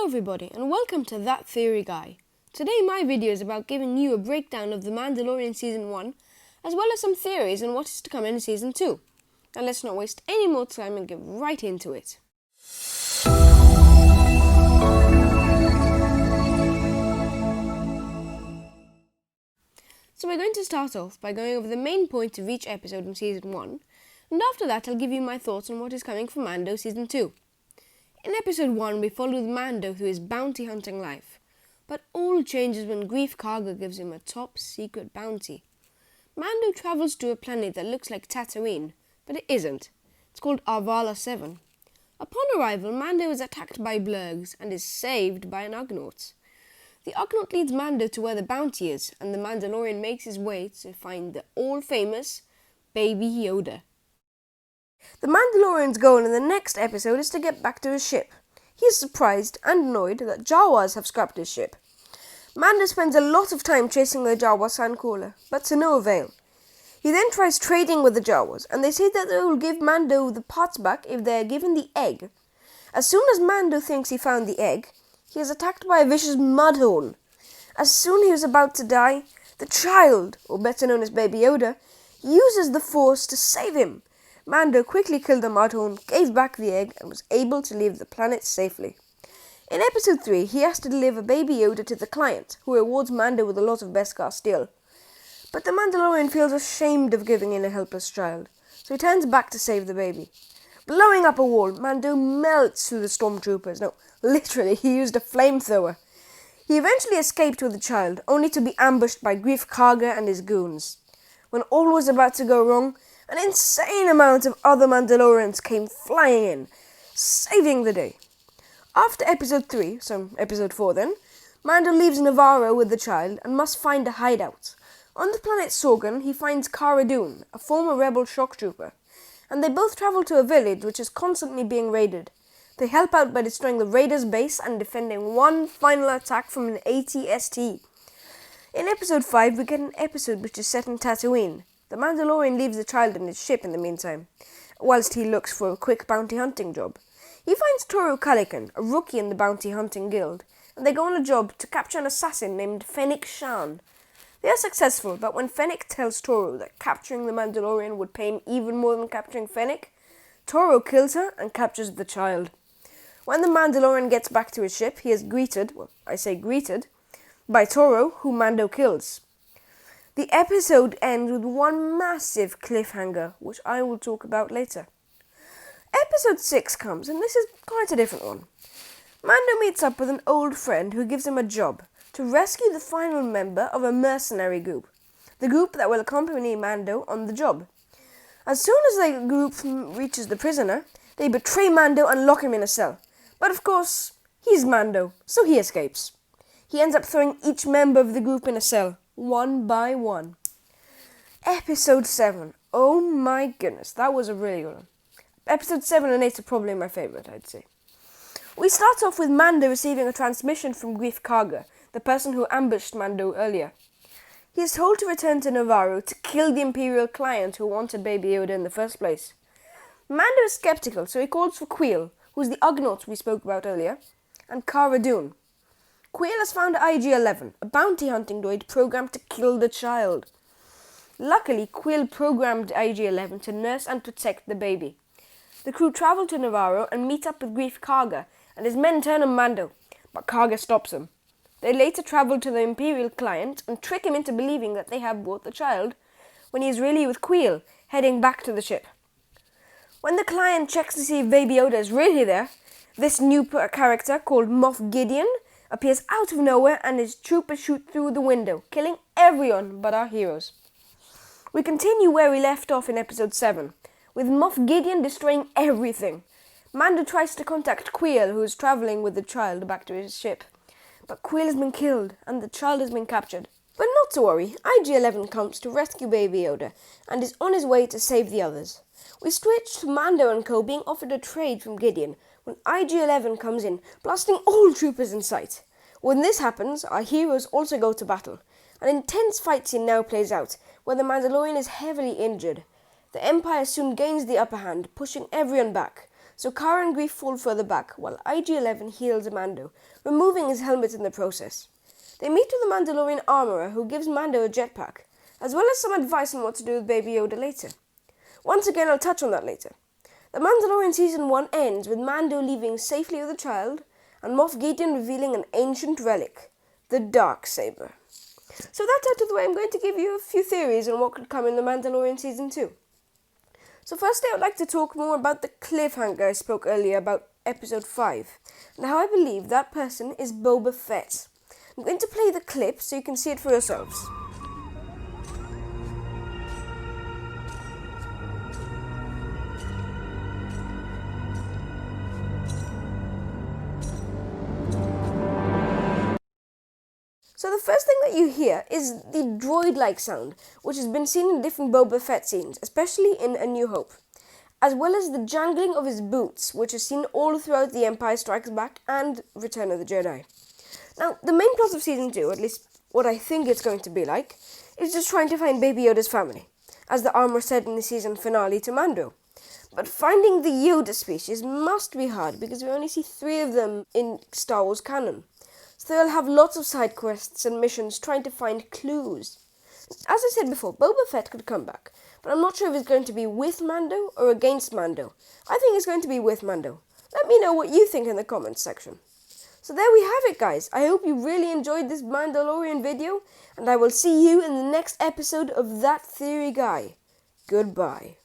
Hello everybody and welcome to That Theory Guy. Today my video is about giving you a breakdown of The Mandalorian Season 1 as well as some theories on what is to come in Season 2. Now let's not waste any more time and get right into it. So we're going to start off by going over the main points of each episode in Season 1, and after that I'll give you my thoughts on what is coming for Mando Season 2. In Episode 1 we followed Mando through his bounty hunting life, but all changes when Greef Karga gives him a top secret bounty. Mando travels to a planet that looks like Tatooine, but it isn't. It's called Arvala 7. Upon arrival, Mando is attacked by blurgs and is saved by an Ugnaught. The Ugnaught leads Mando to where the bounty is, and the Mandalorian makes his way to find the all-famous Baby Yoda. The Mandalorian's goal in the next episode is to get back to his ship. He is surprised and annoyed that Jawas have scrapped his ship. Mando spends a lot of time chasing the Jawa sandcrawler, but to no avail. He then tries trading with the Jawas, and they say that they will give Mando the parts back if they are given the egg. As soon as Mando thinks he found the egg, he is attacked by a vicious mudhorn. As soon as he was about to die, the child, or better known as Baby Yoda, uses the Force to save him. Mando quickly killed the mudhorn, gave back the egg, and was able to leave the planet safely. In Episode 3, he has to deliver Baby Yoda to the client, who rewards Mando with a lot of Beskar steel. But the Mandalorian feels ashamed of giving in a helpless child, so he turns back to save the baby. Blowing up a wall, Mando melts through the stormtroopers. No, literally, he used a flamethrower. He eventually escaped with the child, only to be ambushed by Greef Karga and his goons. When all was about to go wrong, an insane amount of other Mandalorians came flying in, saving the day. After Episode 3, so Episode 4 then, Mando leaves Navarro with the child and must find a hideout. On the planet Sorgan, he finds Cara Dune, a former rebel shock trooper, and they both travel to a village which is constantly being raided. They help out by destroying the raiders' base and defending one final attack from an AT-ST. In Episode 5, we get an episode which is set in Tatooine. The Mandalorian leaves the child in his ship in the meantime, whilst he looks for a quick bounty hunting job. He finds Toro Calican, a rookie in the bounty hunting guild, and they go on a job to capture an assassin named Fennec Shan. They are successful, but when Fennec tells Toro that capturing the Mandalorian would pay him even more than capturing Fennec, Toro kills her and captures the child. When the Mandalorian gets back to his ship, he is greeted, by Toro, who Mando kills. The episode ends with one massive cliffhanger, which I will talk about later. Episode 6 comes, and this is quite a different one. Mando meets up with an old friend who gives him a job to rescue the final member of a mercenary group, the group that will accompany Mando on the job. As soon as the group reaches the prisoner, they betray Mando and lock him in a cell. But of course, he's Mando, so he escapes. He ends up throwing each member of the group in a cell, one by one. Episode 7. Oh my goodness, that was a really good one. Episode 7 and 8 are probably my favourite, I'd say. We start off with Mando receiving a transmission from Greef Karga, the person who ambushed Mando earlier. He is told to return to Navarro to kill the Imperial client who wanted Baby Yoda in the first place. Mando is skeptical, so he calls for Queel, who's the Ugnaught we spoke about earlier, and Cara Dune. Queel has found IG-11, a bounty hunting droid programmed to kill the child. Luckily, Queel programmed IG-11 to nurse and protect the baby. The crew travel to Navarro and meet up with Greef Karga, and his men turn on Mando, but Karga stops them. They later travel to the Imperial client and trick him into believing that they have brought the child, when he is really with Queel, heading back to the ship. When the client checks to see if Baby Yoda is really there, this new character called Moff Gideon appears out of nowhere and his troopers shoot through the window, killing everyone but our heroes. We continue where we left off in Episode 7, with Moff Gideon destroying everything. Mando tries to contact Queel, who is travelling with the child back to his ship. But Queel has been killed, and the child has been captured. But not to worry, IG-11 comes to rescue Baby Yoda, and is on his way to save the others. We switch to Mando and co being offered a trade from Gideon, when IG-11 comes in, blasting all troopers in sight. When this happens, our heroes also go to battle. An intense fight scene now plays out, where the Mandalorian is heavily injured. The Empire soon gains the upper hand, pushing everyone back. so Kara and Greef fall further back, while IG-11 heals Mando, removing his helmet in the process. They meet with the Mandalorian armorer, who gives Mando a jetpack, as well as some advice on what to do with Baby Yoda later. Once again, I'll touch on that later. The Mandalorian Season 1 ends with Mando leaving safely with the child, and Moff Gideon revealing an ancient relic, the Darksaber. So that's out of the way. I'm going to give you a few theories on what could come in the Mandalorian Season 2. So firstly, I would like to talk more about the cliffhanger I spoke earlier about Episode 5, and how I believe that person is Boba Fett. I'm going to play the clip so you can see it for yourselves. So the first thing that you hear is the droid-like sound, which has been seen in different Boba Fett scenes, especially in A New Hope, as well as the jangling of his boots, which is seen all throughout The Empire Strikes Back and Return of the Jedi. Now, the main plot of Season 2, at least what I think it's going to be like, is just trying to find Baby Yoda's family, as the armor said in the season finale to Mando. But finding the Yoda species must be hard, because we only see 3 of them in Star Wars canon. So they'll have lots of side quests and missions trying to find clues. As I said before, Boba Fett could come back, but I'm not sure if it's going to be with Mando or against Mando. I think it's going to be with Mando. Let me know what you think in the comments section. So there we have it, guys. I hope you really enjoyed this Mandalorian video, and I will see you in the next episode of That Theory Guy. Goodbye.